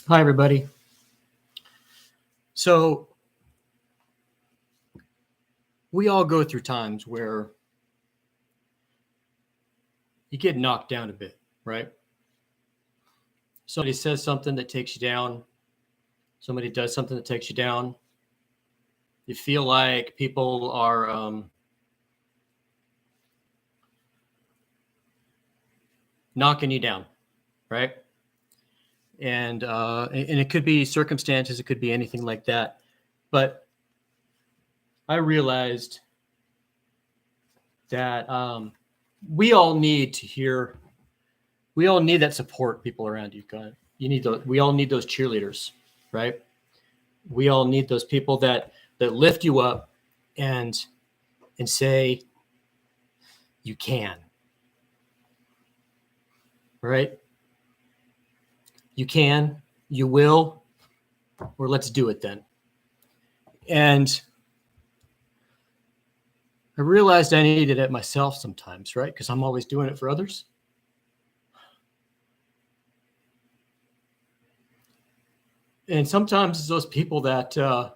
Hi, everybody. So we all go through times where you get knocked down a bit, right? Somebody says something that takes you down. Somebody does something that takes you down. You feel like people are knocking you down, right? And it could be circumstances. It could be anything like that. But I realized that we all need to hear. We all need that support. People around you, we all need those cheerleaders, right? We all need those people that lift you up and say you can, right? You can, you will, or let's do it then. And I realized I needed it myself sometimes, right? Because I'm always doing it for others. And sometimes it's those people that do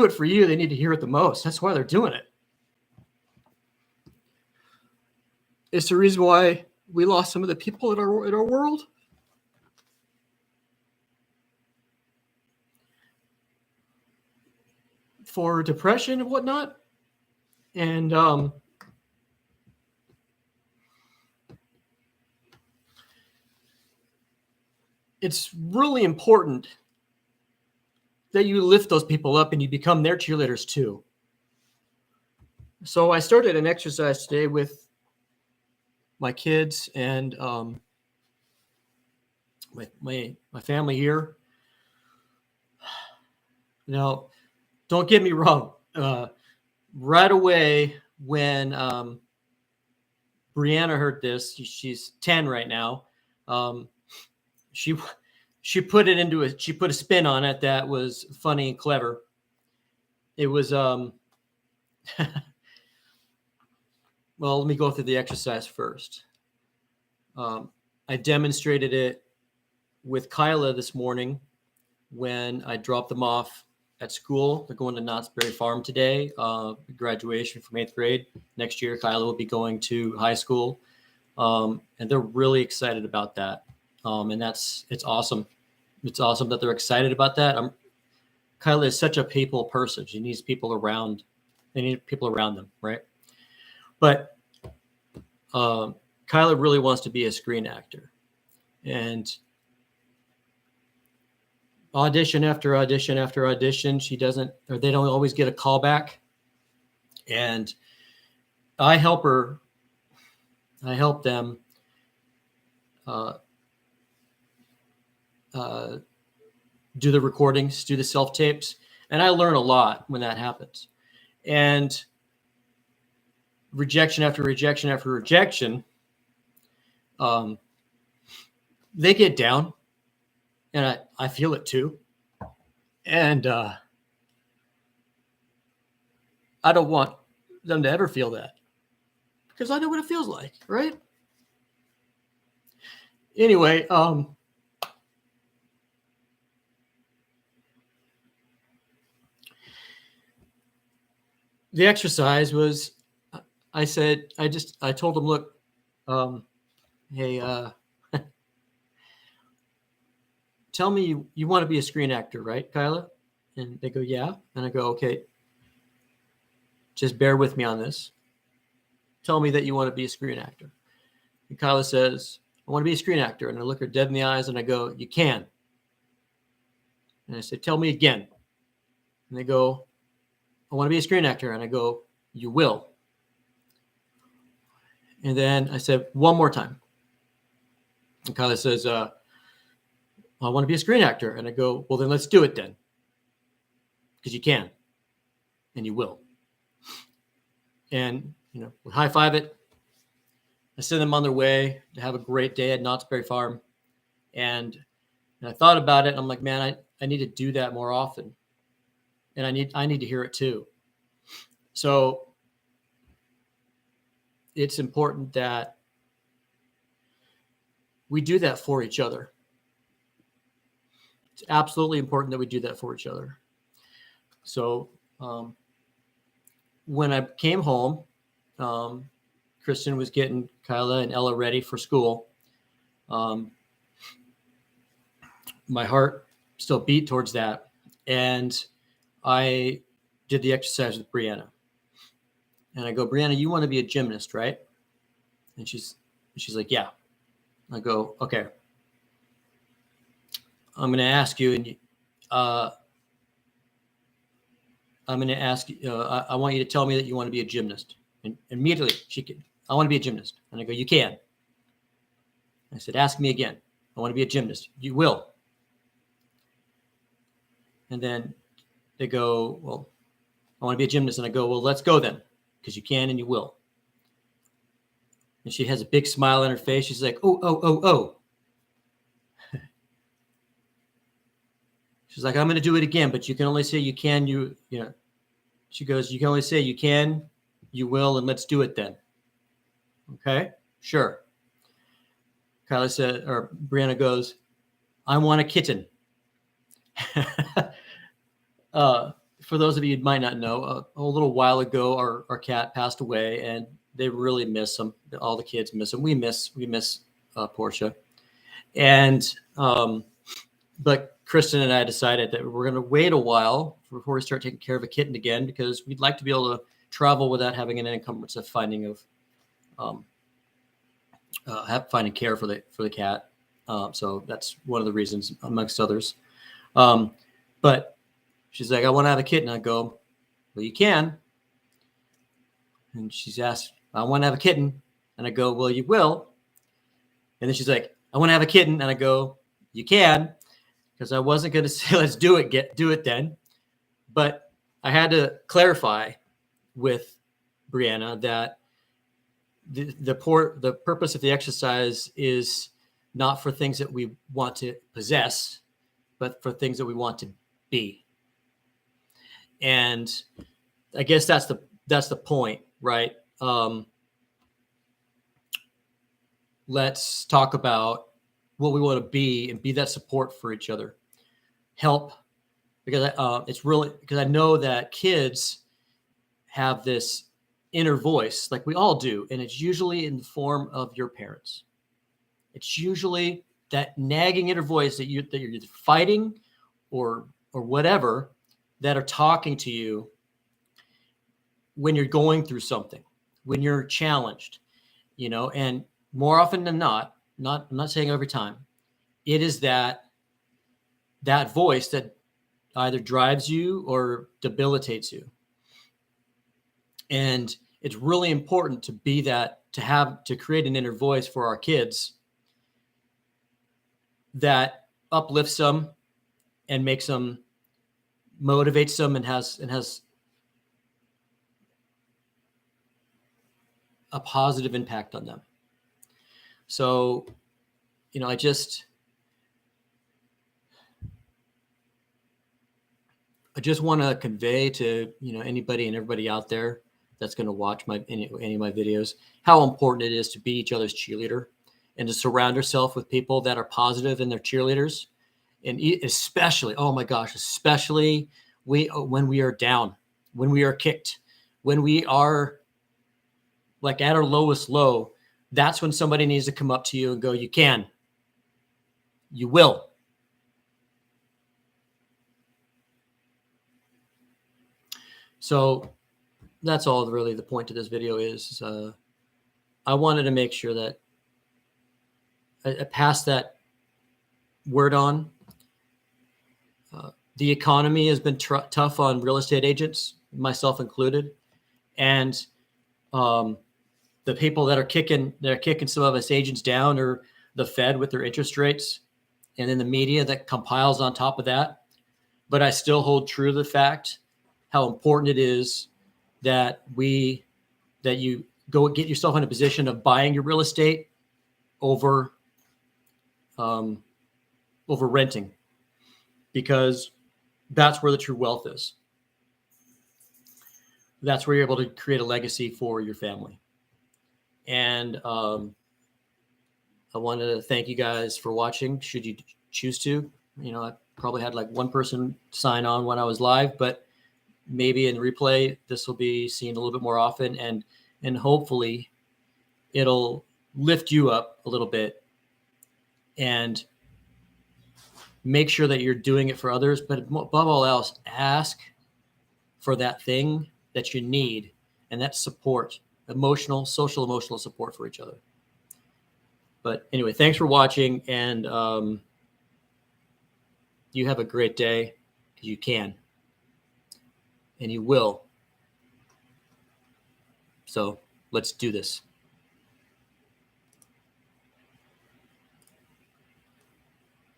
it for you, they need to hear it the most. That's why they're doing it. It's the reason why we lost some of the people in our world. For depression and whatnot. And it's really important that you lift those people up and you become their cheerleaders too. So I started an exercise today with my kids and my family here. Now, don't get me wrong. Right away, when Brianna heard this, she's 10 right now. She put a spin on it that was funny and clever. It was well, let me go through the exercise first. I demonstrated it with Kyla this morning when I dropped them off at school. They're going to Knott's Berry Farm today, graduation from 8th grade. Next year, Kyla will be going to high school. And they're really excited about that. And it's awesome. It's awesome that they're excited about that. Kyla is such a people person. She needs people around. They need people around them, right? But Kyla really wants to be a screen actor. And audition after audition after audition, they don't always get a call back. And I help them do the recordings, do the self-tapes. And I learn a lot when that happens. And rejection after rejection after rejection, they get down. And I feel it too. And I don't want them to ever feel that. Because I know what it feels like, right? Anyway, the exercise was, I told them, look, hey, tell me you want to be a screen actor, right, Kyla? And they go, yeah. And I go, okay, just bear with me on this. Tell me that you want to be a screen actor. And Kyla says, I want to be a screen actor. And I look her dead in the eyes and I go, you can. And I said, tell me again. And they go, I want to be a screen actor. And I go, you will. And then I said, one more time. And Kyla says, I want to be a screen actor. And I go, well, then let's do it then. Because you can. And you will. And, we high five it. I send them on their way to have a great day at Knott's Berry Farm. And I thought about it. And I'm like, man, I need to do that more often. And I need to hear it too. So it's important that we do that for each other. It's absolutely important that we do that for each other. So when I came home, Kristen was getting Kyla and Ella ready for school. My heart still beat towards that. And I did the exercise with Brianna. And I go, Brianna, you want to be a gymnast, right? And she's like, yeah. I go, okay. I'm going to ask you, and I'm going to ask you, I want you to tell me that you want to be a gymnast. And immediately I want to be a gymnast. And I go, you can. I said, ask me again. I want to be a gymnast. You will. And then they go, well, I want to be a gymnast. And I go, well, let's go then, because you can and you will. And she has a big smile on her face. She's like, oh. She's like, I'm going to do it again, but you can only say you can, you know. She goes, you can only say you can, you will, and let's do it then. Okay, sure. Kyla said, or Brianna goes, I want a kitten. For those of you who might not know, a little while ago, our cat passed away, and they really miss him. All the kids miss him. We miss Portia. And, but Kristen and I decided that we're going to wait a while before we start taking care of a kitten again, because we'd like to be able to travel without having an encumbrance of finding care for the cat. So that's one of the reasons, amongst others. But she's like, I want to have a kitten. I go, well, you can. And she's asked, I want to have a kitten. And I go, well, you will. And then she's like, I want to have a kitten. And I go, you can. Because I wasn't going to say, let's do it then. But I had to clarify with Brianna that the purpose of the exercise is not for things that we want to possess, but for things that we want to be. And I guess that's the point, right? Let's talk about what we want to be and be that support for each other. Help, because I know that kids have this inner voice, like we all do, and it's usually in the form of your parents. It's usually that nagging inner voice that you're either fighting or whatever, that are talking to you when you're going through something, when you're challenged, and more often than not, I'm not saying every time, it is that voice that either drives you or debilitates you. And it's really important to be that, to create an inner voice for our kids that uplifts them and makes them, motivates them, and has a positive impact on them. So, I just want to convey to, anybody and everybody out there that's going to watch any of my videos, how important it is to be each other's cheerleader and to surround yourself with people that are positive and they're cheerleaders. And especially, oh my gosh, especially when we are down, when we are kicked, when we are like at our lowest low, that's when somebody needs to come up to you and go, you can, you will. So that's all really the point to this video is. I wanted to make sure that I passed that word on. The economy has been tough on real estate agents, myself included, and the people that are kicking some of us agents down are the Fed with their interest rates, and then the media that compiles on top of that. But I still hold true to the fact how important it is that you go get yourself in a position of buying your real estate over renting, because that's where the true wealth is. That's where you're able to create a legacy for your family. And I wanted to thank you guys for watching. Should you choose to, I probably had like one person sign on when I was live, but maybe in replay, this will be seen a little bit more often, and hopefully it'll lift you up a little bit and make sure that you're doing it for others. But above all else, ask for that thing that you need, and that's support, emotional, social, emotional support for each other. But anyway, thanks for watching, and you have a great day, because you can, and you will. So let's do this.